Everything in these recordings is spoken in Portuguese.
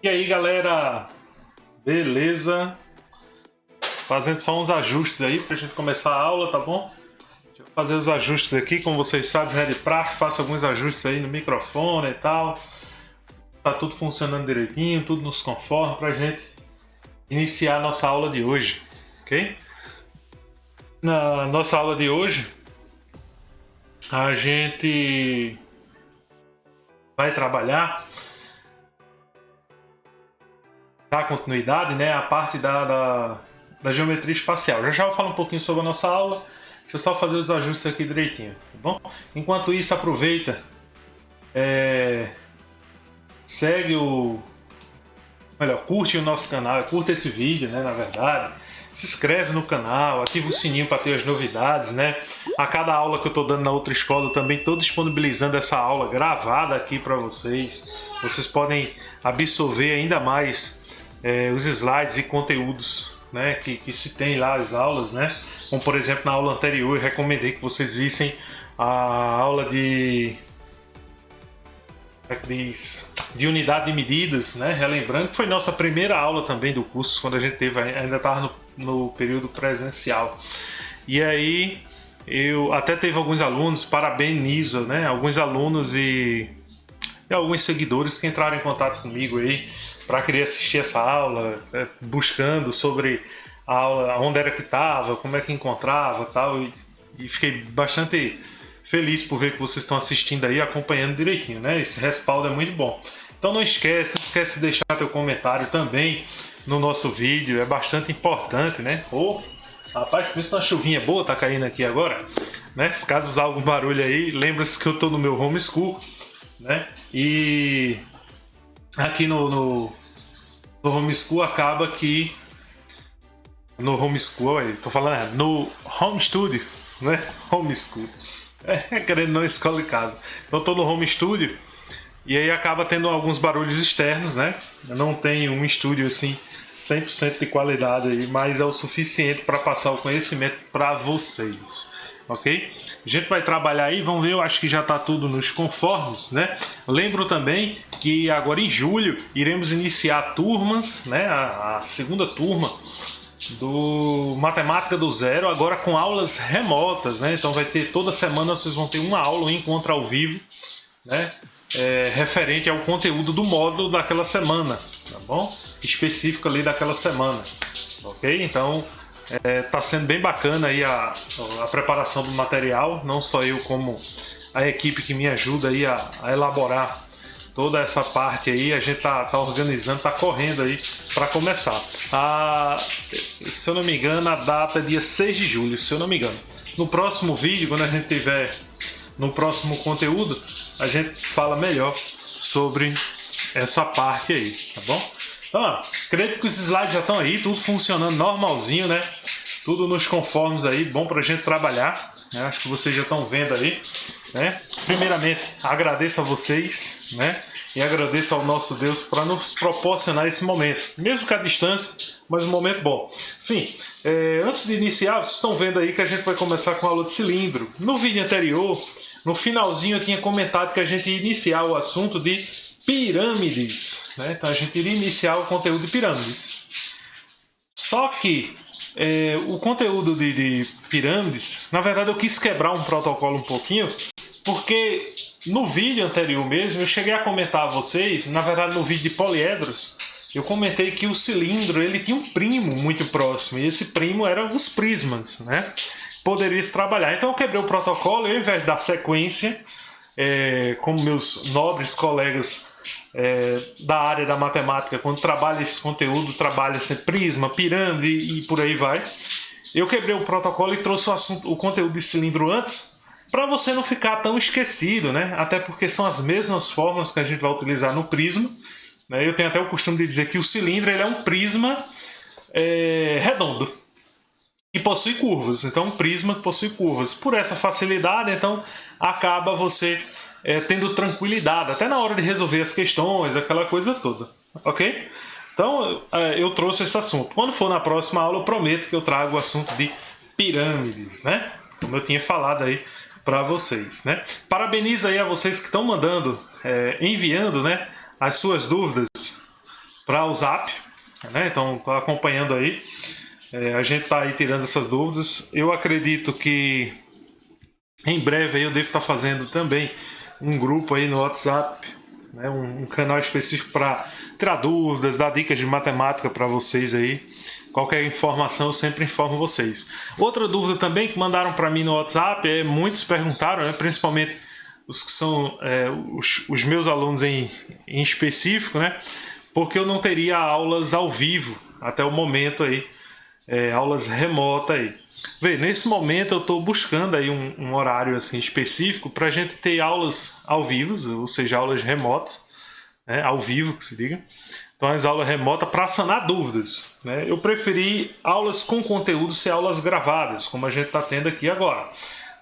E aí, galera, beleza? Fazendo só uns ajustes aí pra gente começar a aula, tá bom? Deixa eu fazer os ajustes aqui, como vocês sabem, né, de praxe, faço alguns ajustes aí no microfone e tal. Tá tudo funcionando direitinho, tudo nos conforme pra gente iniciar a nossa aula de hoje, ok? Na nossa aula de hoje, a gente vai trabalhar, dar continuidade, né, a parte da geometria espacial. Já vou falar um pouquinho sobre a nossa aula. Deixa eu só fazer os ajustes aqui direitinho, tá bom? Enquanto isso, aproveita, segue curte o nosso canal, curta esse vídeo, né, na verdade. Se inscreve no canal, ativa o sininho para ter as novidades, né? A cada aula que eu estou dando na outra escola, eu também estou disponibilizando essa aula gravada aqui para vocês. Vocês podem absorver ainda mais os slides e conteúdos, né, que se tem lá as aulas, né? Como por exemplo na aula anterior eu recomendei que vocês vissem a aula de unidade de medidas, né? Relembrando que foi nossa primeira aula também do curso, quando a gente ainda estava no período presencial. E aí eu até teve alguns alunos, parabenizo, né? Alguns alunos e alguns seguidores que entraram em contato comigo aí para querer assistir essa aula, buscando sobre a aula, onde era que estava, como é que encontrava, tal, e fiquei bastante feliz por ver que vocês estão assistindo aí, acompanhando direitinho, né? Esse respaldo é muito bom. Então não esquece de deixar teu comentário também no nosso vídeo, é bastante importante, né? Rapaz, por isso uma chuvinha boa tá caindo aqui agora, né? Se caso usar algum barulho aí, lembra-se que eu tô no meu homeschool, né? E aqui no homeschool acaba que no homeschool, tô falando no home studio, né? Homeschool. Querendo não, escola de casa. Então eu tô no home studio e aí acaba tendo alguns barulhos externos, né? Eu não tenho um estúdio assim 100% de qualidade aí, mas é o suficiente para passar o conhecimento para vocês, ok? A gente vai trabalhar aí, vamos ver, eu acho que já está tudo nos conformes, né? Lembro também que agora em julho iremos iniciar turmas, né? A segunda turma do Matemática do Zero, agora com aulas remotas, né? Então vai ter toda semana, vocês vão ter uma aula, um encontro ao vivo, né? Referente ao conteúdo do módulo daquela semana, tá bom? Específico ali daquela semana, ok? Então tá sendo bem bacana aí a preparação do material, não só eu como a equipe que me ajuda aí a elaborar toda essa parte aí, a gente tá organizando, tá correndo aí para começar. Se eu não me engano, a data é dia 6 de julho, se eu não me engano. No próximo vídeo, quando a gente tiver no próximo conteúdo, a gente fala melhor sobre essa parte aí, tá bom? Então, acredito que os slides já estão aí, tudo funcionando normalzinho, né? Tudo nos conformes aí, bom pra gente trabalhar, né? Acho que vocês já estão vendo aí, né? Primeiramente, agradeço a vocês, né? E agradeço ao nosso Deus para nos proporcionar esse momento, mesmo que à distância, mas um momento bom. Sim, antes de iniciar, vocês estão vendo aí que a gente vai começar com a aula de cilindro. No vídeo anterior, no finalzinho, eu tinha comentado que a gente ia iniciar o assunto de pirâmides, né? Então a gente iria iniciar o conteúdo de pirâmides. Só que o conteúdo de pirâmides, na verdade eu quis quebrar um protocolo um pouquinho, porque no vídeo anterior mesmo eu cheguei a comentar a vocês, na verdade no vídeo de poliedros, eu comentei que o cilindro ele tinha um primo muito próximo, e esse primo eram os prismas, né? Poderia se trabalhar. Então eu quebrei o protocolo, eu, ao invés de dar sequência, como meus nobres colegas da área da matemática, quando trabalha esse conteúdo, trabalha-se prisma, pirâmide e por aí vai. Eu quebrei o protocolo e trouxe o conteúdo de cilindro antes, para você não ficar tão esquecido, né? Até porque são as mesmas fórmulas que a gente vai utilizar no prisma, né? Eu tenho até o costume de dizer que o cilindro ele é um prisma redondo e possui curvas. Então, um prisma que possui curvas. Por essa facilidade, então, acaba você tendo tranquilidade, até na hora de resolver as questões, aquela coisa toda, ok? Então, eu trouxe esse assunto. Quando for na próxima aula, eu prometo que eu trago o assunto de pirâmides, né? Como eu tinha falado aí para vocês, né? Parabenizo aí a vocês que estão mandando, enviando, né, as suas dúvidas para o Zap, né? Então tá acompanhando aí. A gente tá aí tirando essas dúvidas. Eu acredito que em breve aí eu devo estar fazendo também um grupo aí no WhatsApp, né? Um canal específico para tirar dúvidas, dar dicas de matemática para vocês aí. Qualquer informação eu sempre informo vocês. Outra dúvida também que mandaram para mim no WhatsApp, muitos perguntaram, né? Principalmente os que são os meus alunos em específico, né? Porque eu não teria aulas ao vivo até o momento aí, aulas remotas aí. Vê, nesse momento eu estou buscando aí um horário assim específico para a gente ter aulas ao vivo, ou seja, aulas remotas, né? Ao vivo que se diga. Então as aulas remotas para sanar dúvidas, né? Eu preferi aulas com conteúdo ser aulas gravadas, como a gente está tendo aqui agora.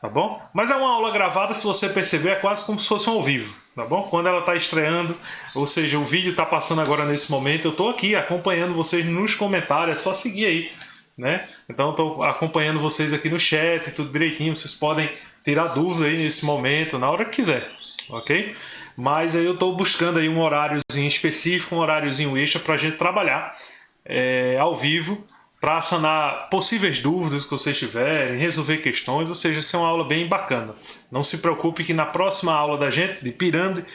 Tá bom? Mas é uma aula gravada, se você perceber, é quase como se fosse um ao vivo, tá bom? Quando ela está estreando, ou seja, o vídeo está passando agora nesse momento, eu estou aqui acompanhando vocês nos comentários, é só seguir aí, né? Então estou acompanhando vocês aqui no chat, tudo direitinho, vocês podem tirar dúvida aí nesse momento, na hora que quiser, ok? Mas aí eu estou buscando aí um horáriozinho específico, um horáriozinho extra para a gente trabalhar ao vivo, para sanar possíveis dúvidas que vocês tiverem, resolver questões, ou seja, ser uma aula bem bacana. Não se preocupe que na próxima aula da gente, de Pirande,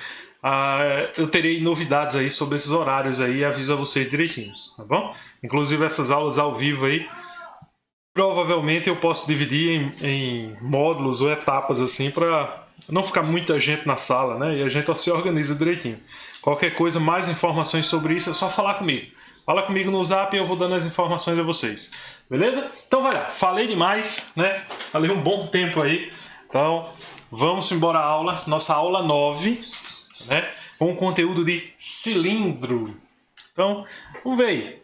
eu terei novidades aí sobre esses horários aí e aviso a vocês direitinho, tá bom? Inclusive essas aulas ao vivo aí, provavelmente eu posso dividir em módulos ou etapas assim, para não ficar muita gente na sala, né? E a gente se organiza direitinho. Qualquer coisa, mais informações sobre isso, é só falar comigo. Fala comigo no Zap e eu vou dando as informações a vocês. Beleza? Então vai lá. Falei demais, né? Falei um bom tempo aí. Então, vamos embora à aula. Nossa aula 9, né? Com o conteúdo de cilindro. Então, vamos ver aí.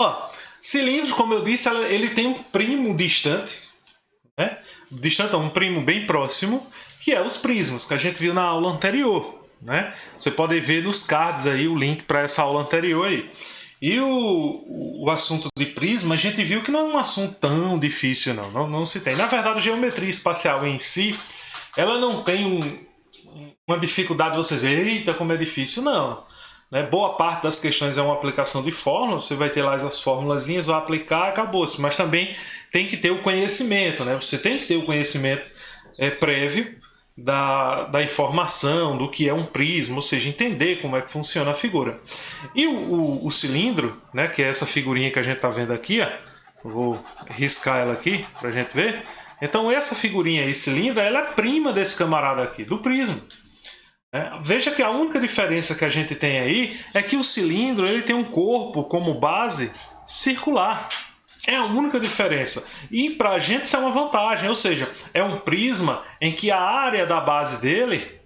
Ó, cilindro, como eu disse, ele tem um primo distante, né? Distante, um primo bem próximo, que é os prismas, que a gente viu na aula anterior. Né? Você pode ver nos cards aí o link para essa aula anterior aí. E o assunto de prisma, a gente viu que não é um assunto tão difícil não se tem. Na verdade, a geometria espacial em si, ela não tem uma dificuldade de você dizer, eita, como é difícil, não. Né? Boa parte das questões é uma aplicação de fórmula, você vai ter lá as formulazinhas, vai aplicar, acabou-se. Mas também tem que ter o conhecimento, né? Você tem que ter o conhecimento prévio da informação, do que é um prisma, ou seja, entender como é que funciona a figura. E o cilindro, né, que é essa figurinha que a gente está vendo aqui, ó, vou riscar ela aqui para a gente ver. Então essa figurinha aí, cilindro, ela é prima desse camarada aqui, do prisma. Veja que a única diferença que a gente tem aí é que o cilindro ele tem um corpo como base circular. É a única diferença. E para a gente isso é uma vantagem, ou seja, é um prisma em que a área da base dele,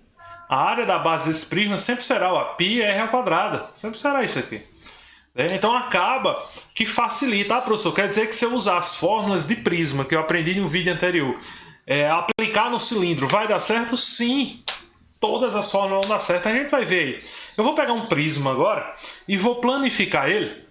a área da base desse prisma sempre será o πr ao quadrado. Sempre será isso aqui. Então acaba que facilita. Professor, quer dizer que se eu usar as fórmulas de prisma que eu aprendi no vídeo anterior, aplicar no cilindro, vai dar certo? Sim. Todas as fórmulas vão dar certo. A gente vai ver aí. Eu vou pegar um prisma agora e vou planificar ele.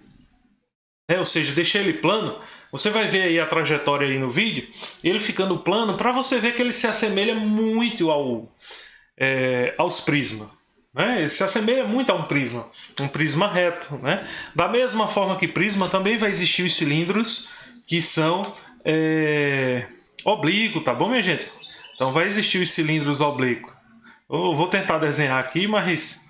Ou seja, deixei ele plano. Você vai ver aí a trajetória aí no vídeo, ele ficando plano, para você ver que ele se assemelha muito aos prismas. Né? Ele se assemelha muito a um prisma reto. Né? Da mesma forma que prisma, também vai existir os cilindros que são oblíquos, tá bom, minha gente? Então vai existir os cilindros oblíquos. Eu vou tentar desenhar aqui, mas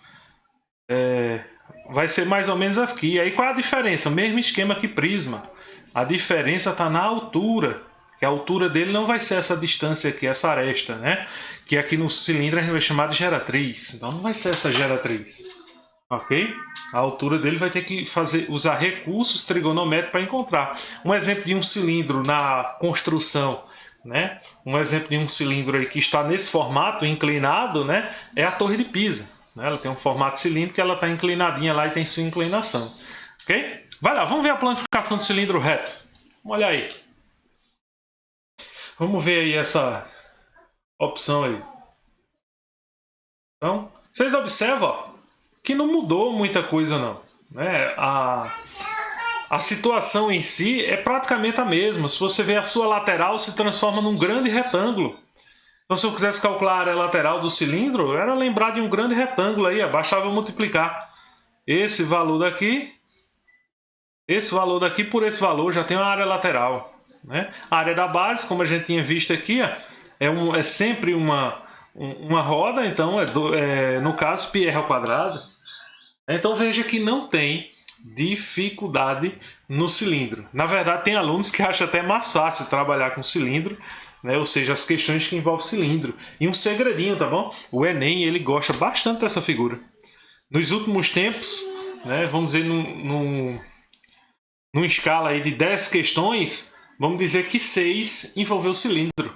vai ser mais ou menos aqui. Aí qual é a diferença? Mesmo esquema que prisma. A diferença está na altura. Que a altura dele não vai ser essa distância aqui, essa aresta, né? Que aqui no cilindro a gente vai chamar de geratriz. Então não vai ser essa geratriz. Ok? A altura dele vai ter que usar recursos trigonométricos para encontrar. Um exemplo de um cilindro na construção, né? Um exemplo de um cilindro aí que está nesse formato inclinado, né? É a Torre de Pisa. Ela tem um formato cilíndrico, ela está inclinadinha lá e tem sua inclinação. Ok? Vai lá, vamos ver a planificação do cilindro reto. Vamos olhar aí. Vamos ver aí essa opção aí. Então, vocês observam ó, que não mudou muita coisa não. Né? A situação em si é praticamente a mesma. Se você ver a sua lateral, se transforma num grande retângulo. Então, se eu quisesse calcular a área lateral do cilindro, era lembrar de um grande retângulo aí, bastava multiplicar. esse valor daqui por esse valor já tem uma área lateral, né? A área da base, como a gente tinha visto aqui, ó, é sempre uma roda, então no caso πr ao quadrado. Então veja que não tem dificuldade no cilindro. Na verdade, tem alunos que acham até mais fácil trabalhar com cilindro, né? Ou seja, as questões que envolvem cilindro. E um segredinho, tá bom? O Enem ele gosta bastante dessa figura. Nos últimos tempos, né, vamos dizer, numa escala aí de 10 questões, vamos dizer que 6 envolveu o cilindro.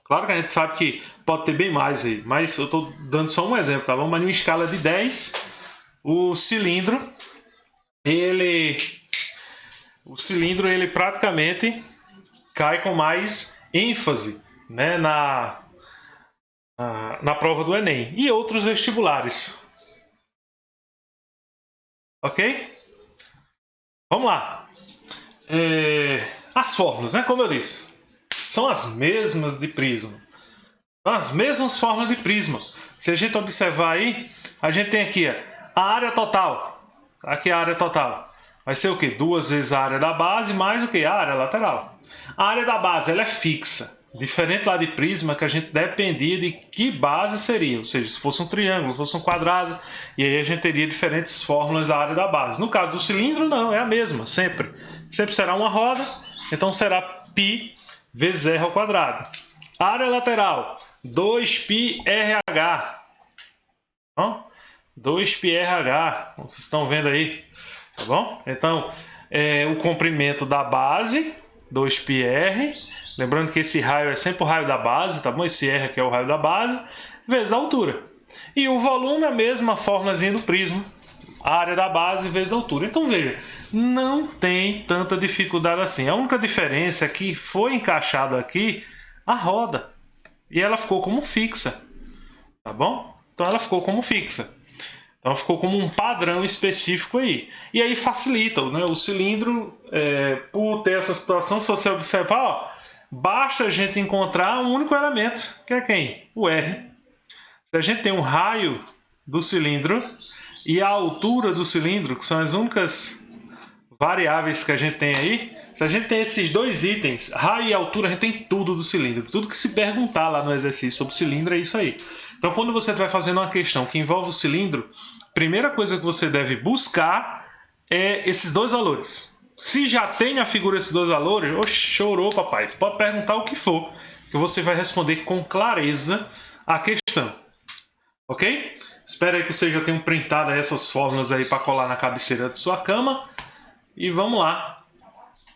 Claro que a gente sabe que pode ter bem mais aí, mas eu estou dando só um exemplo, tá bom? Mas numa escala de 10, o cilindro ele praticamente cai com mais ênfase, né, na prova do Enem e outros vestibulares. Ok? Vamos lá. As fórmulas, né? Como eu disse, são as mesmas de prisma. São as mesmas fórmulas de prisma. Se a gente observar aí, a gente tem aqui a área total. Aqui a área total. Vai ser o quê? 2 vezes a área da base mais o quê? A área lateral. A área da base ela é fixa. Diferente lá de prisma, que a gente dependia de que base seria. Ou seja, se fosse um triângulo, se fosse um quadrado, e aí a gente teria diferentes fórmulas da área da base. No caso do cilindro, não, é a mesma, sempre. Sempre será uma roda, então será π vezes r ao quadrado. A área lateral, 2πrh. 2πrh, como vocês estão vendo aí, tá bom? Então, o comprimento da base, 2πr. Lembrando que esse raio é sempre o raio da base, tá bom? Esse R aqui é o raio da base, vezes a altura. E o volume é a mesma fórmulazinha do prisma. A área da base vezes a altura. Então veja, não tem tanta dificuldade assim. A única diferença é que foi encaixado aqui a roda. E ela ficou como fixa. Tá bom? Então ela ficou como fixa. Então ficou como um padrão específico aí. E aí facilita, né? O cilindro, por ter essa situação, se você observar, ó, basta a gente encontrar um único elemento, que é quem? O R. Se a gente tem um raio do cilindro e a altura do cilindro, que são as únicas variáveis que a gente tem aí, se a gente tem esses dois itens, raio e altura, a gente tem tudo do cilindro. Tudo que se perguntar lá no exercício sobre cilindro é isso aí. Então, quando você vai fazendo uma questão que envolve o cilindro, a primeira coisa que você deve buscar é esses dois valores. Se já tem na figura esses dois valores, oxe, chorou, papai. Você pode perguntar o que for, que você vai responder com clareza a questão. Ok? Espero aí que você já tenha printado essas fórmulas aí para colar na cabeceira de sua cama. E vamos lá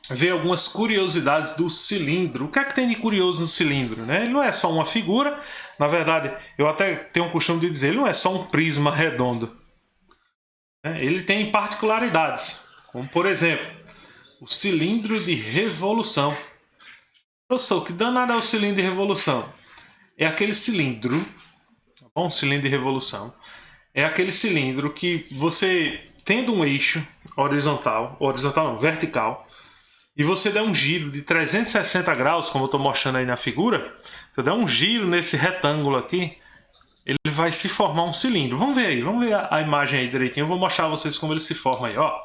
ver algumas curiosidades do cilindro. O que é que tem de curioso no cilindro, né? Ele não é só uma figura. Na verdade, eu até tenho o costume de dizer, ele não é só um prisma redondo. Ele tem particularidades, como por exemplo, o cilindro de revolução. Professor, que danado é o cilindro de revolução? É aquele cilindro, tá bom? Um cilindro de revolução. É aquele cilindro que você, tendo um eixo horizontal não, vertical, e você der um giro de 360 graus, como eu estou mostrando aí na figura, se eu der um giro nesse retângulo aqui, ele vai se formar um cilindro. Vamos ver aí, vamos ver a imagem aí direitinho. Eu vou mostrar a vocês como ele se forma aí, ó.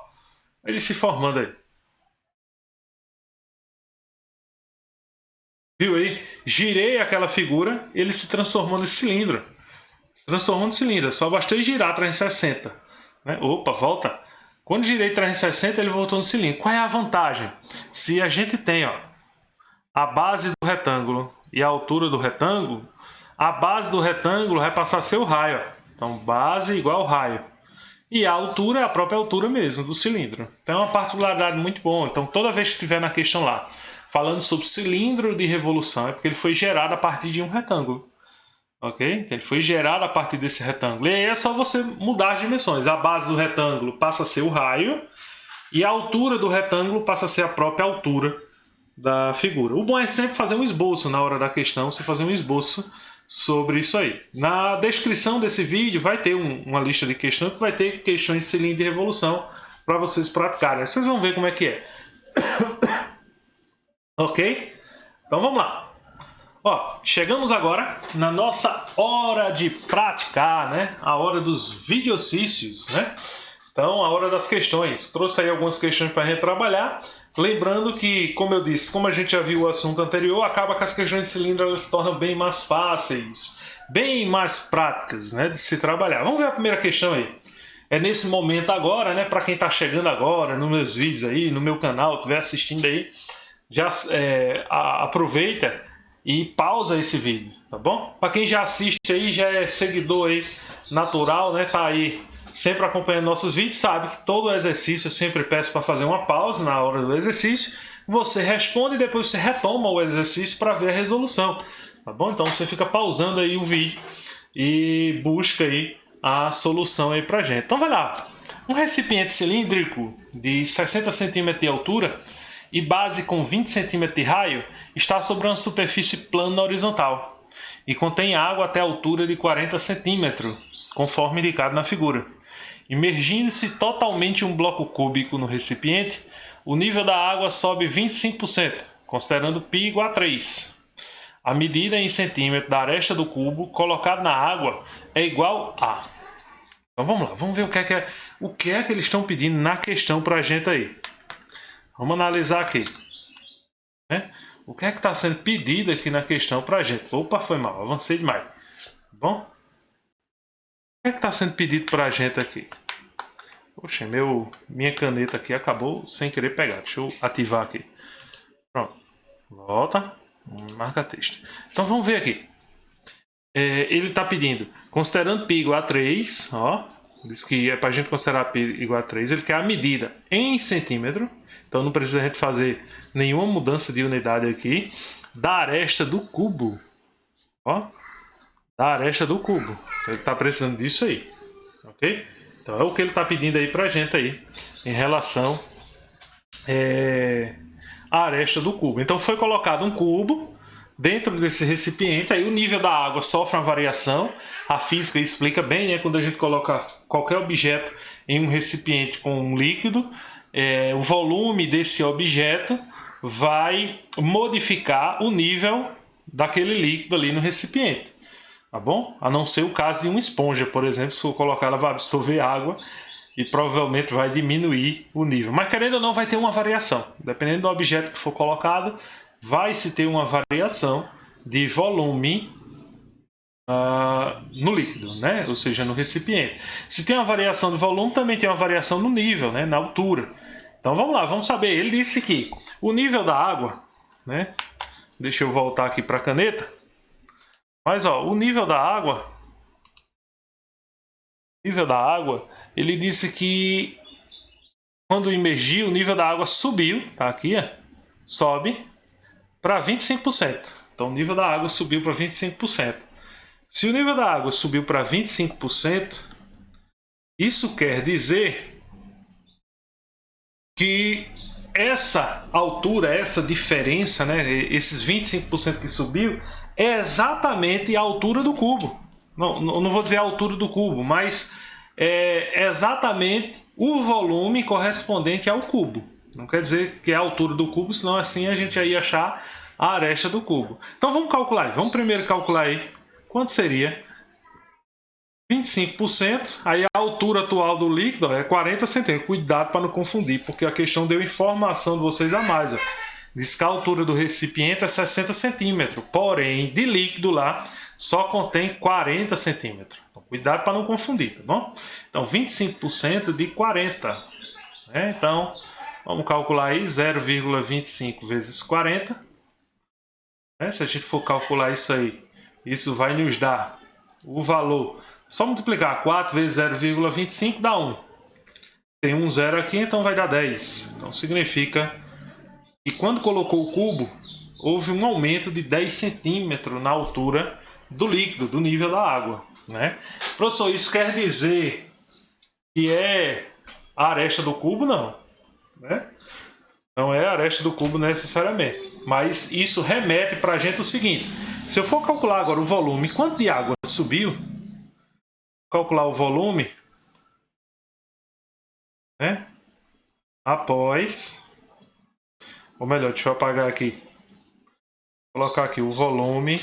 Ele se formando aí. Viu aí? Girei aquela figura, ele se transformou nesse cilindro. Se transformou no cilindro, só bastei girar 360. Né? Opa, volta. Quando girei 360, ele voltou no cilindro. Qual é a vantagem? Se a gente tem, ó, a base do retângulo e a altura do retângulo, a base do retângulo vai passar a ser o raio. Ó. Então, base igual raio. E a altura é a própria altura mesmo do cilindro. Então, é uma particularidade muito boa. Então, toda vez que tiver na questão lá, falando sobre cilindro de revolução, é porque ele foi gerado a partir de um retângulo. Ok? Então, ele foi gerado a partir desse retângulo. E aí é só você mudar as dimensões. A base do retângulo passa a ser o raio e a altura do retângulo passa a ser a própria altura da figura. O bom é sempre fazer um esboço na hora da questão, você fazer um esboço sobre isso aí. Na descrição desse vídeo vai ter uma lista de questões que vai ter questões de cilindro de revolução para vocês praticarem. Vocês vão ver como é que é. Ok? Então vamos lá. Ó, chegamos agora na nossa hora de praticar, né? A hora dos videocícios, né? Então, a hora das questões. Trouxe aí algumas questões para a gente trabalhar. Lembrando que, como eu disse, como a gente já viu o assunto anterior, acaba que as questões de cilindro elas se tornam bem mais fáceis, bem mais práticas, né, de se trabalhar. Vamos ver a primeira questão aí. É nesse momento agora, né, para quem está chegando agora nos meus vídeos aí, no meu canal, estiver assistindo aí, já aproveita e pausa esse vídeo, tá bom? Para quem já assiste aí, já é seguidor aí natural, né, tá aí sempre acompanhando nossos vídeos, sabe que todo exercício eu sempre peço para fazer uma pausa na hora do exercício, você responde e depois você retoma o exercício para ver a resolução, tá bom? Então você fica pausando aí o vídeo e busca aí a solução aí pra gente. Então vai lá, um recipiente cilíndrico de 60 cm de altura e base com 20 cm de raio está sobre uma superfície plana horizontal e contém água até a altura de 40 cm, conforme indicado na figura. Imergindo-se totalmente um bloco cúbico no recipiente, o nível da água sobe 25%, considerando π igual a 3. A medida em centímetro da aresta do cubo colocado na água é igual a... Então vamos lá, vamos ver o que é que eles estão pedindo na questão para a gente aí. Vamos analisar aqui, né? O que é que está sendo pedido aqui na questão para a gente? Opa, foi mal, avancei demais. Tá bom? O que é que está sendo pedido para a gente aqui? Poxa, minha caneta aqui acabou sem querer pegar. Deixa eu ativar aqui. Pronto. Volta. Marca texto. Então vamos ver aqui. Ele está pedindo, considerando π igual a 3, ó, diz que é para a gente considerar π igual a 3, ele quer a medida em centímetro, então não precisa a gente fazer nenhuma mudança de unidade aqui, da aresta do cubo, ó, da aresta do cubo, então ele está precisando disso aí, ok? Então é o que ele está pedindo aí para a gente aí, em relação à aresta do cubo. Então foi colocado um cubo dentro desse recipiente, aí o nível da água sofre uma variação. A física explica bem, né? Quando a gente coloca qualquer objeto em um recipiente com um líquido, o volume desse objeto vai modificar o nível daquele líquido ali no recipiente, tá bom? A não ser o caso de uma esponja, por exemplo, se eu colocar ela vai absorver água e provavelmente vai diminuir o nível. Mas querendo ou não, vai ter uma variação. Dependendo do objeto que for colocado, vai se ter uma variação de volume no líquido, né? Ou seja, no recipiente. Se tem uma variação de volume, também tem uma variação no nível, né? Na altura. Então vamos lá, vamos saber. Ele disse que o nível da água, né? Deixa eu voltar aqui para a caneta. Mas ó, o nível da água, ele disse que quando imergiu, o nível da água subiu, tá aqui, ó, sobe para 25%. Então o nível da água subiu para 25%. Se o nível da água subiu para 25%, isso quer dizer que essa altura, essa diferença, né, esses 25% que subiu, é exatamente a altura do cubo. Não vou dizer a altura do cubo, mas é exatamente o volume correspondente ao cubo. Não quer dizer que é a altura do cubo, senão assim a gente já ia achar a aresta do cubo. Então vamos calcular aí. Vamos primeiro calcular aí quanto seria 25%. Aí a altura atual do líquido é 40 centímetros. Cuidado para não confundir, porque a questão deu informação de vocês a mais. Ó. Diz que a altura do recipiente é 60 centímetros. Porém, de líquido lá só contém 40 centímetros. Então, cuidado para não confundir, tá bom? Então 25% de 40. Né? Então vamos calcular aí 0,25 vezes 40. Se a gente for calcular isso aí, isso vai nos dar o valor. Só multiplicar 4 vezes 0,25 dá 1. Tem um zero aqui, então vai dar 10. Então significa que quando colocou o cubo, houve um aumento de 10 centímetros na altura do líquido, do nível da água. Né? Professor, isso quer dizer que é a aresta do cubo? Não. Né? Não é a aresta do cubo necessariamente. Mas isso remete para a gente o seguinte. Se eu for calcular agora o volume, quanto de água subiu, calcular o volume, né? Após, ou melhor, deixa eu apagar aqui. Vou colocar aqui o volume.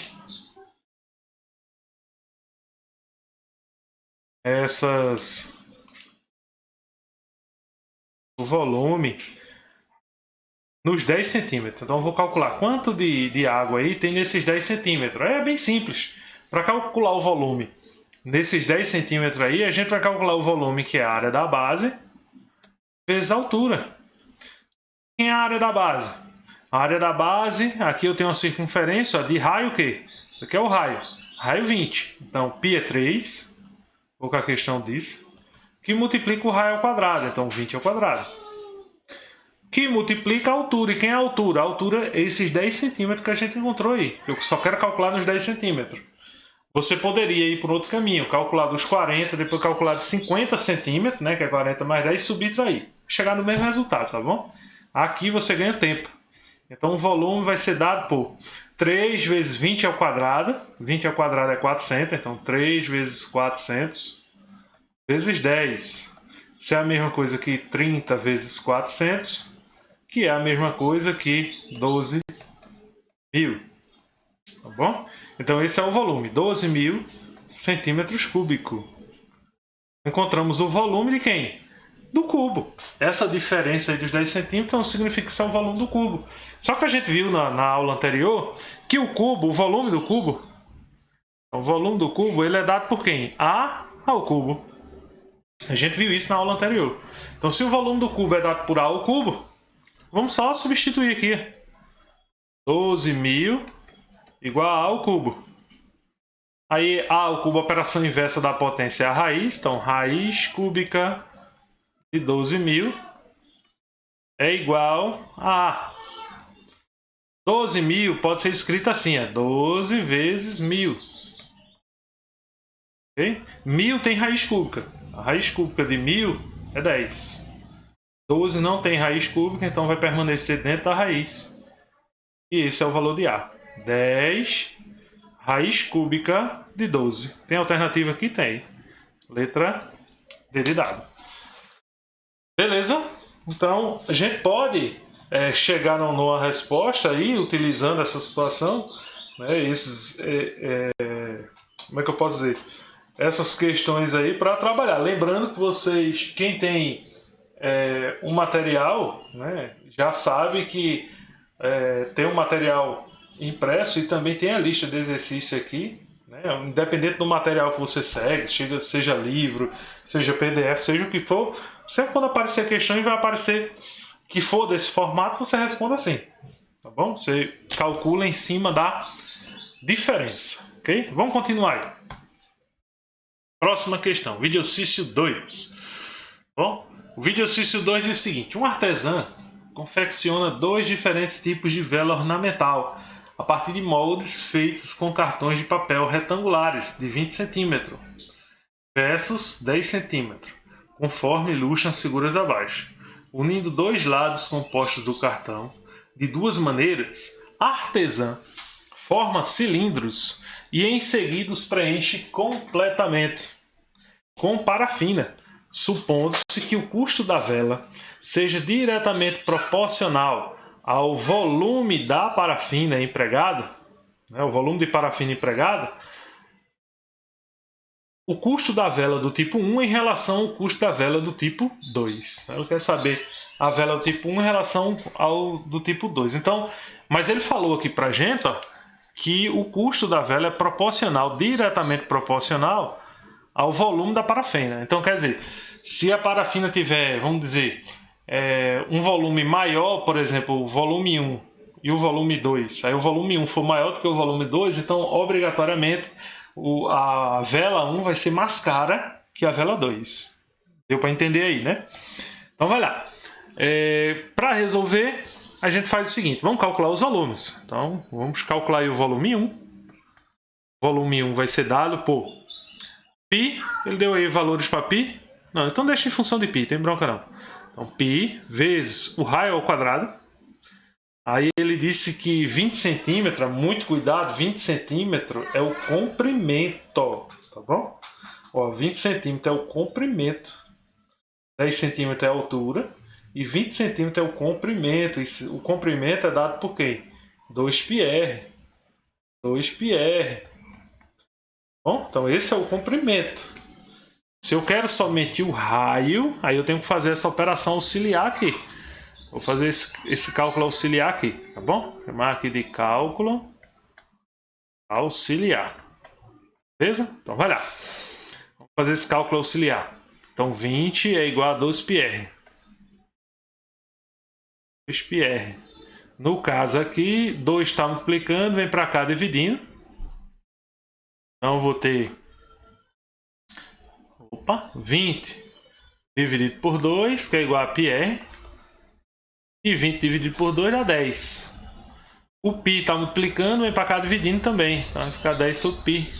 Essas o volume nos 10 centímetros. Então eu vou calcular quanto de água aí tem nesses 10 centímetros. É bem simples. Para calcular o volume nesses 10 centímetros aí, a gente vai calcular o volume, que é a área da base, vezes a altura. Quem é a área da base? A área da base, aqui eu tenho uma circunferência ó, de raio o quê? Isso aqui é o raio. Raio 20. Então, π é 3. Vou com a questão disso. Que multiplica o raio ao quadrado. Então, 20 ao quadrado. Que multiplica a altura. E quem é a altura? A altura é esses 10 centímetros que a gente encontrou aí. Eu só quero calcular nos 10 centímetros. Você poderia ir por outro caminho. Calcular dos 40, depois calcular de 50 centímetros, né, que é 40 mais 10, e subtrair. Chegar no mesmo resultado, tá bom? Aqui você ganha tempo. Então o volume vai ser dado por 3 vezes 20 ao quadrado. 20 ao quadrado é 400, então 3 vezes 400 vezes 10. Isso é a mesma coisa que 30 vezes 400, que é a mesma coisa que 12.000. Tá bom? Então esse é o volume, 12.000 centímetros cúbicos. Encontramos o volume de quem? Do cubo. Essa diferença aí dos 10 centímetros não significa que isso é o volume do cubo. Só que a gente viu na aula anterior que o cubo, o volume do cubo, ele é dado por quem? A ao cubo. A gente viu isso na aula anterior. Então se o volume do cubo é dado por A ao cubo, vamos só substituir aqui. 12.000 igual a A ao cubo. Aí A ao cubo, a operação inversa da potência é a raiz. Então raiz cúbica de 12.000 é igual a 12.000 pode ser escrito assim, é 12 vezes 1.000. Okay? 1.000 tem raiz cúbica. A raiz cúbica de 1.000 é 10. 12 não tem raiz cúbica, então vai permanecer dentro da raiz. E esse é o valor de A. 10 raiz cúbica de 12. Tem alternativa aqui? Tem. Letra D de dado. Beleza? Então, a gente pode chegar numa resposta aí, utilizando essa situação, né, como é que eu posso dizer? Essas questões aí para trabalhar. Lembrando que vocês, quem tem um material, né, já sabe que tem um material impresso e também tem a lista de exercício aqui, né, independente do material que você segue, seja livro, seja PDF, seja o que for. Sempre quando aparecer questão e vai aparecer que for desse formato, você responde assim, tá bom? Você calcula em cima da diferença, ok? Vamos continuar aí. Próxima questão, videocício 2. Bom, o videocício 2 diz o seguinte: um artesã confecciona 2 diferentes tipos de vela ornamental a partir de moldes feitos com cartões de papel retangulares de 20 cm versus 10 cm. Conforme ilustram as figuras abaixo. Unindo 2 lados compostos do cartão de 2 maneiras, a artesã forma cilindros e em seguida os preenche completamente com parafina, supondo-se que o custo da vela seja diretamente proporcional ao volume da parafina empregado, né, o volume de parafina empregado, o custo da vela do tipo 1 em relação ao custo da vela do tipo 2. Ela quer saber a vela do tipo 1 em relação ao do tipo 2. Então, mas ele falou aqui pra gente que o custo da vela é proporcional, diretamente proporcional ao volume da parafina. Então, quer dizer, se a parafina tiver, vamos dizer, um volume maior, por exemplo, o volume 1 e o volume 2, aí o volume 1 for maior do que o volume 2, então, obrigatoriamente, a vela 1 vai ser mais cara que a vela 2. Deu para entender aí, né? Então vai lá. Para resolver, a gente faz o seguinte: vamos calcular os volumes. Então vamos calcular aí o volume 1. O volume 1 vai ser dado por π. Ele deu aí valores para π. Não, então deixa em função de π, tem bronca não. Então π vezes o raio ao quadrado. Aí ele disse que 20 centímetros, muito cuidado, 20 centímetros é o comprimento, tá bom? Ó, 20 centímetros é o comprimento, 10 centímetros é a altura e 20 centímetros é o comprimento. O comprimento é dado por quê? 2πr. 2πr. Bom, então esse é o comprimento. Se eu quero somente o raio, aí eu tenho que fazer essa operação auxiliar aqui. Vou fazer esse cálculo auxiliar aqui, tá bom? Vou chamar aqui de cálculo auxiliar. Beleza? Então vai lá. Vamos fazer esse cálculo auxiliar. Então 20 é igual a 2πr. 2πr. No caso aqui, 2 está multiplicando, vem para cá dividindo. Então eu vou ter 20 dividido por 2, que é igual a πr. E 20 dividido por 2 dá 10. O π está multiplicando, vem para cá dividindo também. Então vai ficar 10 sobre π.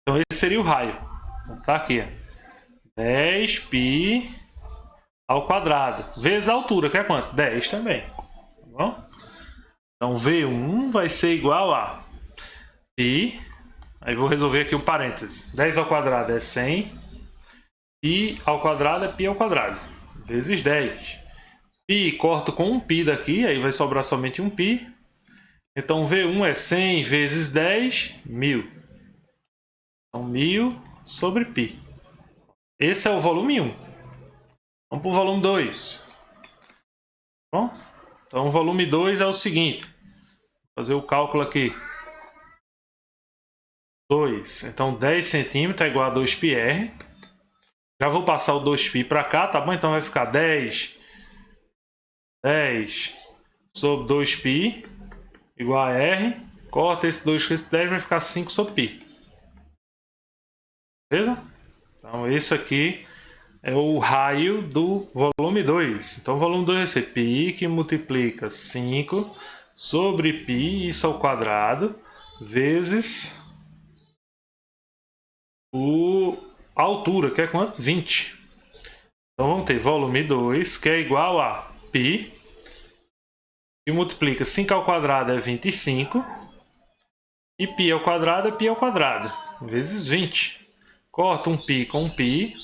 Então esse seria o raio. Então tá aqui, ó. 10π ao quadrado. Vezes a altura, que é quanto? 10 também. Tá bom? Então V1 vai ser igual a π. Aí vou resolver aqui o parênteses. 10 ao quadrado é 100. Π ao quadrado é π ao quadrado. Vezes 10. Π corto com um π daqui, aí vai sobrar somente um π. Então V1 é 100 vezes 10, 1000. Então 1000 sobre π. Esse é o volume 1. Vamos para o volume 2. Bom? Então o volume 2 é o seguinte. Vou fazer o cálculo aqui. 2. Então 10 centímetros é igual a 2πr. Já vou passar o 2π para cá, tá bom? Então vai ficar 10 sobre 2π igual a r. Corta esse 2 com esse 10, vai ficar 5 sobre π. Beleza? Então esse aqui é o raio do volume 2. Então o volume 2 vai ser π que multiplica 5 sobre π, isso ao quadrado, vezes a altura, que é quanto? 20. Então vamos ter volume 2, que é igual a π, que multiplica 5 ao quadrado é 25, e π ao quadrado é π ao quadrado, vezes 20. Corta um π com um π.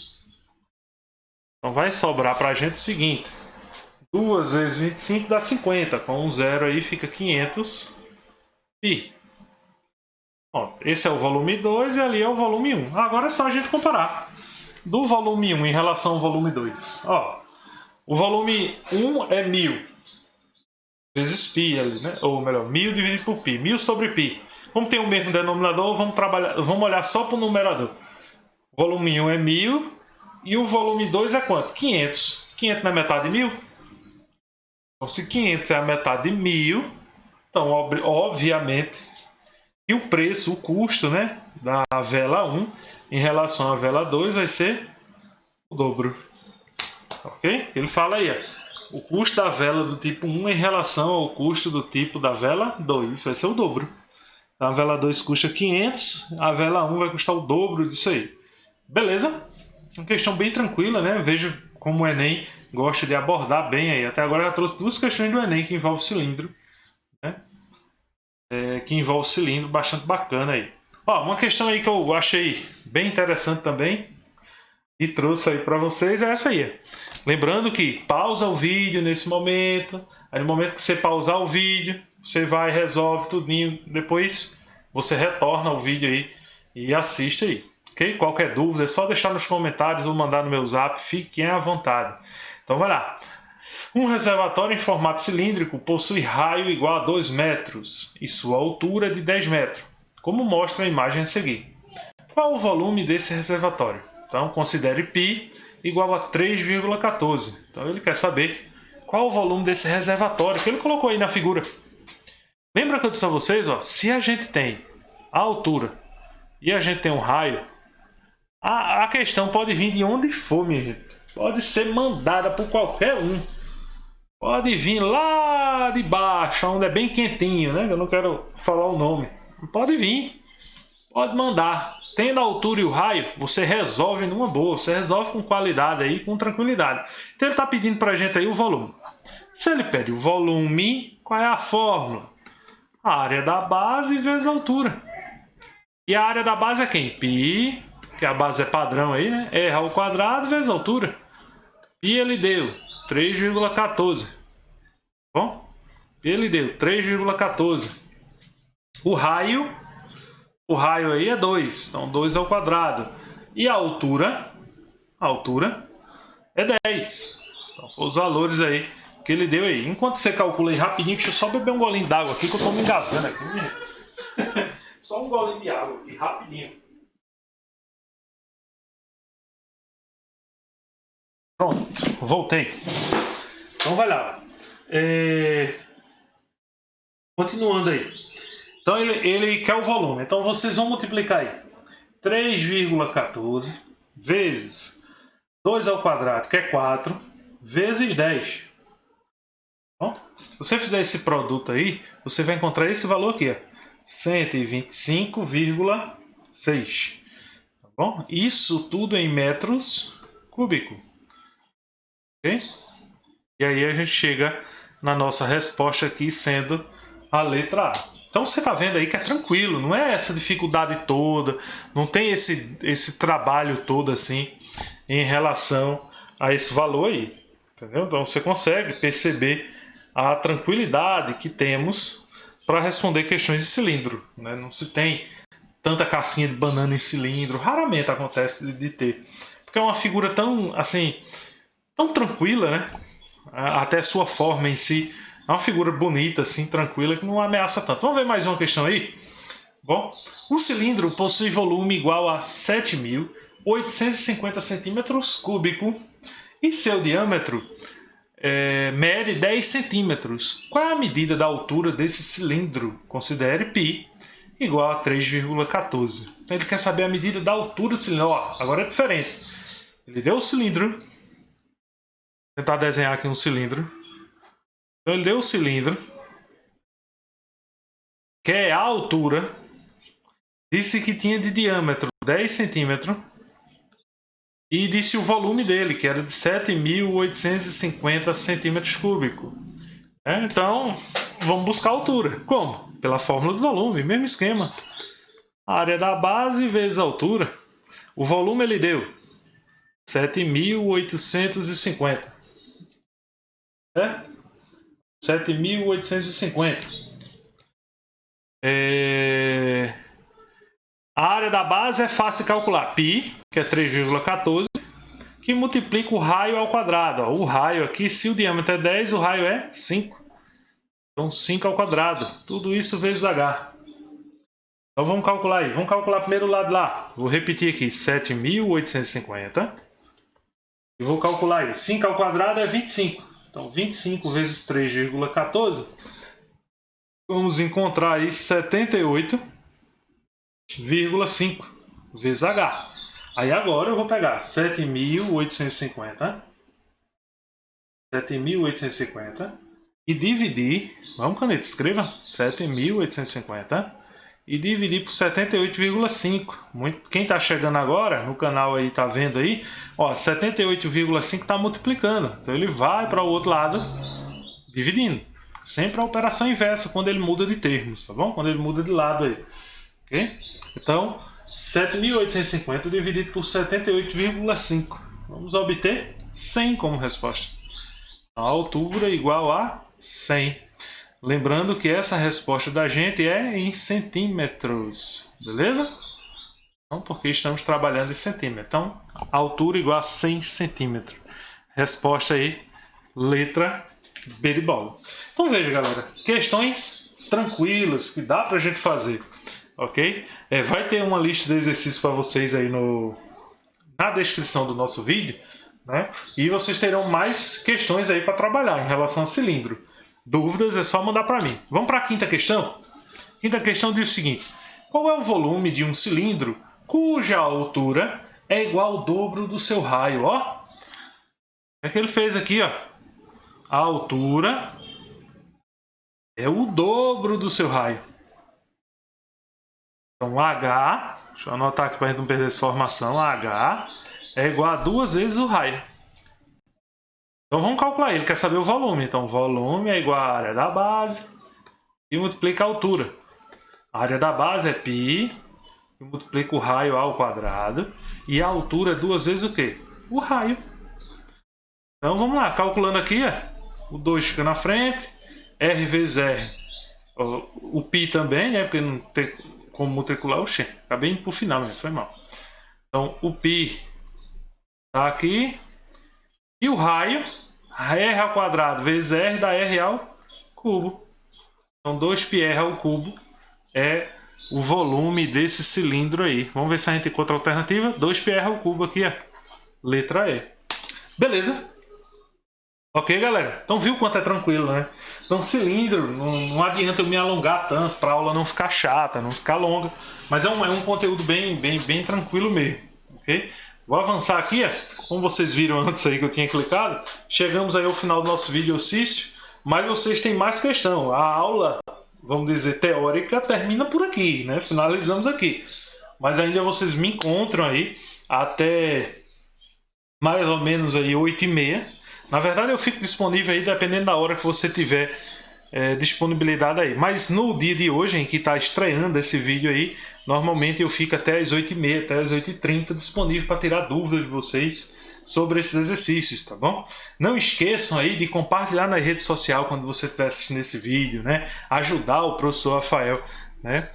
Então vai sobrar para a gente o seguinte. 2 vezes 25 dá 50. Com um zero aí fica 500 π. Ó, esse é o volume 2 e ali é o volume 1. Agora é só a gente comparar. Do volume 1 em relação ao volume 2. Ó, o volume 1 é 1000 vezes π ali, né? Ou melhor, 1000 dividido por π. 1000 sobre π. Como tem o mesmo denominador, vamos olhar só para o numerador. O volume 1 é 1000 e o volume 2 é quanto? 500. 500 não é metade de 1000? Então, se 500 é a metade de 1000, então, obviamente, que o preço, o custo, né, da vela 1 em relação à vela 2 vai ser o dobro. Ok? Ele fala aí, ó, o custo da vela do tipo 1 em relação ao custo do tipo da vela 2. Isso vai ser o dobro. Então, a vela 2 custa 500, a vela 1 vai custar o dobro disso aí. Beleza? Uma questão bem tranquila, né? Veja como o Enem gosta de abordar bem aí. Até agora eu já trouxe 2 questões do Enem que envolvem cilindro, né? Que envolve cilindro, bastante bacana aí. Ó, uma questão aí que eu achei bem interessante também e trouxe aí para vocês é essa aí. Lembrando que pausa o vídeo nesse momento. Aí no momento que você pausar o vídeo, você vai e resolve tudinho. Depois você retorna o vídeo aí e assiste aí. Okay? Qualquer dúvida é só deixar nos comentários ou mandar no meu zap, fiquem à vontade. Então vai lá. Um reservatório em formato cilíndrico possui raio igual a 2 metros e sua altura de 10 metros, como mostra a imagem a seguir. Qual o volume desse reservatório? Então considere π igual a 3,14. Então ele quer saber qual o volume desse reservatório que ele colocou aí na figura. Lembra que eu disse a vocês, ó, se a gente tem a altura e a gente tem um raio, a questão pode vir de onde for, minha gente. Pode ser mandada por qualquer um. Pode vir lá de baixo, onde é bem quentinho, né? Eu não quero falar o nome. Pode vir. Pode mandar. Tendo a altura e o raio, você resolve numa boa. Você resolve com qualidade aí, com tranquilidade. Então ele está pedindo para a gente aí o volume. Se ele pede o volume, qual é a fórmula? A área da base vezes a altura. E a área da base é quem? Π, que a base é padrão aí, né? R ao quadrado vezes a altura. E ele deu 3,14. Bom? Ele deu 3,14. O raio aí é 2. Então 2 ao quadrado. E a altura a altura é 10. Então, foram os valores aí que ele deu aí. Enquanto você calcula aí rapidinho, deixa eu só beber um golinho d'água aqui que eu tô me engasgando aqui. Só um golinho de água aqui, rapidinho. Pronto, voltei. Então vai lá. Continuando aí. Então ele quer o volume. Então vocês vão multiplicar aí 3,14 vezes 2 ao quadrado, que é 4, vezes 10. Bom, se você fizer esse produto aí, você vai encontrar esse valor aqui, 125,6. Tá bom? Isso tudo em metros cúbicos. Ok? E aí a gente chega na nossa resposta aqui, sendo a letra A. Então você está vendo aí que é tranquilo, não é essa dificuldade toda, não tem esse trabalho todo assim em relação a esse valor aí. Entendeu? Então você consegue perceber a tranquilidade que temos para responder questões de cilindro. Né? Não se tem tanta casquinha de banana em cilindro, raramente acontece de ter. Porque é uma figura tão assim, tão tranquila, né? Até sua forma em si é uma figura bonita, assim, tranquila, que não ameaça tanto. Vamos ver mais uma questão aí? Bom, um cilindro possui volume igual a 7.850 centímetros cúbicos e seu diâmetro mede 10 centímetros. Qual é a medida da altura desse cilindro? Considere π igual a 3,14. Então ele quer saber a medida da altura do cilindro. Ó, agora é diferente. Ele deu o cilindro. Vou tentar desenhar aqui um cilindro. Então ele deu o cilindro, que é a altura. Disse que tinha de diâmetro 10 centímetros. E disse o volume dele, que era de 7.850 centímetros cúbicos. Então, vamos buscar a altura. Como? Pela fórmula do volume, mesmo esquema. A área da base vezes a altura. O volume ele deu 7.850. Certo? 7.850. A área da base é fácil de calcular. Π, que é 3,14, que multiplica o raio ao quadrado. O raio aqui, se o diâmetro é 10, o raio é 5. Então 5 ao quadrado. Tudo isso vezes H. Então vamos calcular aí. Vamos calcular primeiro o lado lá. Vou repetir aqui. 7.850. E vou calcular aí. 5 ao quadrado é 25. Então 25 vezes 3,14. Vamos encontrar aí 78,5 vezes H. Aí agora eu vou pegar 7.850 e dividir, vamos caneta, escreva 7.850 e dividir por 78,5. Quem está chegando agora no canal aí está vendo aí, ó, 78,5 está multiplicando, então ele vai para o outro lado dividindo. Sempre a operação inversa quando ele muda de termos, tá bom? Quando ele muda de lado aí, ok? Então 7.850 dividido por 78,5. Vamos obter 100 como resposta. A altura igual a 100. Lembrando que essa resposta da gente é em centímetros. Beleza? Então, porque estamos trabalhando em centímetros. Então, a altura igual a 100 centímetros. Resposta aí, letra B de bola. Então veja, galera. Questões tranquilas que dá pra gente fazer. Ok? Vai ter uma lista de exercícios para vocês aí na descrição do nosso vídeo, né? E vocês terão mais questões aí para trabalhar em relação a cilindro. Dúvidas é só mandar para mim. Vamos para a quinta questão? Quinta questão diz o seguinte: qual é o volume de um cilindro cuja altura é igual ao dobro do seu raio? Ó, é que ele fez aqui, ó. A altura é o dobro do seu raio. Então, H, deixa eu anotar aqui para a gente não perder essa informação, H é igual a 2 vezes o raio. Então, vamos calcular, ele quer saber o volume. Então, volume é igual à área da base e multiplica a altura. A área da base é π, que multiplica o raio ao quadrado, e a altura é 2 vezes o quê? O raio. Então, vamos lá, calculando aqui, ó, o 2 fica na frente, R vezes R, o π também, né, porque não tem como multiplicar o x. Acabei indo para o final, foi mal. Então, o π Tá aqui. E o raio, R ao quadrado vezes R dá R ao cubo. Então 2πr ao cubo é o volume desse cilindro aí. Vamos ver se a gente encontra a alternativa. 2πr ao cubo aqui, ó. Letra E. Beleza? Ok, galera? Então viu quanto é tranquilo, né? Então cilindro, não adianta eu me alongar tanto para a aula não ficar chata, não ficar longa. Mas é um conteúdo bem tranquilo mesmo, ok? Vou avançar aqui, ó. Como vocês viram antes aí que eu tinha clicado, chegamos aí ao final do nosso vídeo exercício, mas vocês têm mais questão. A aula, vamos dizer, teórica termina por aqui, né? Finalizamos aqui. Mas ainda vocês me encontram aí até mais ou menos aí 8h30. Na verdade eu fico disponível aí dependendo da hora que você tiver disponibilidade aí. Mas no dia de hoje, em que está estreando esse vídeo aí, normalmente eu fico até as 8h30, até as 8h30 disponível para tirar dúvidas de vocês sobre esses exercícios, tá bom? Não esqueçam aí de compartilhar na rede social quando você estiver assistindo esse vídeo, né? Ajudar o professor Rafael, né?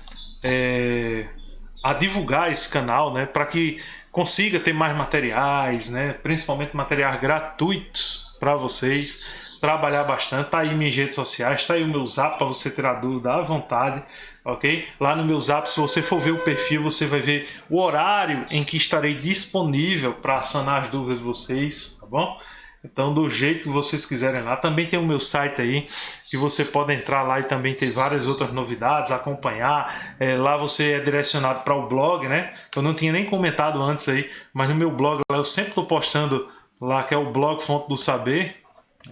A divulgar esse canal, né? Para que consiga ter mais materiais, né? Principalmente materiais gratuitos para vocês, trabalhar bastante. Tá aí minhas redes sociais, tá aí o meu zap para você tirar dúvida à vontade, ok? Lá no meu zap, se você for ver o perfil, você vai ver o horário em que estarei disponível para sanar as dúvidas de vocês, tá bom? Então, do jeito que vocês quiserem lá. Também tem o meu site aí, que você pode entrar lá e também ter várias outras novidades, acompanhar. Lá você é direcionado para o blog, né? Eu não tinha nem comentado antes aí, mas no meu blog lá eu sempre estou postando lá, que é o blog Fonte do Saber.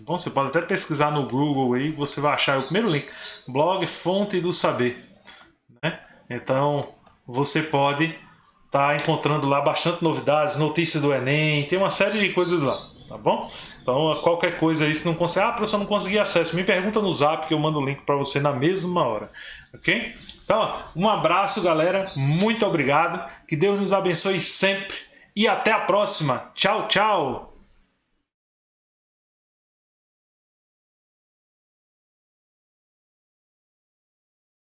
Bom, você pode até pesquisar no Google aí, você vai achar o primeiro link, blog Fonte do Saber, né? Então, você pode estar encontrando lá bastante novidades, notícias do Enem, tem uma série de coisas lá. Tá bom? Então, qualquer coisa aí, se não conseguir, professor, não consegui acesso, me pergunta no zap que eu mando o link para você na mesma hora, ok? Então, um abraço, galera, muito obrigado, que Deus nos abençoe sempre e até a próxima. Tchau, tchau!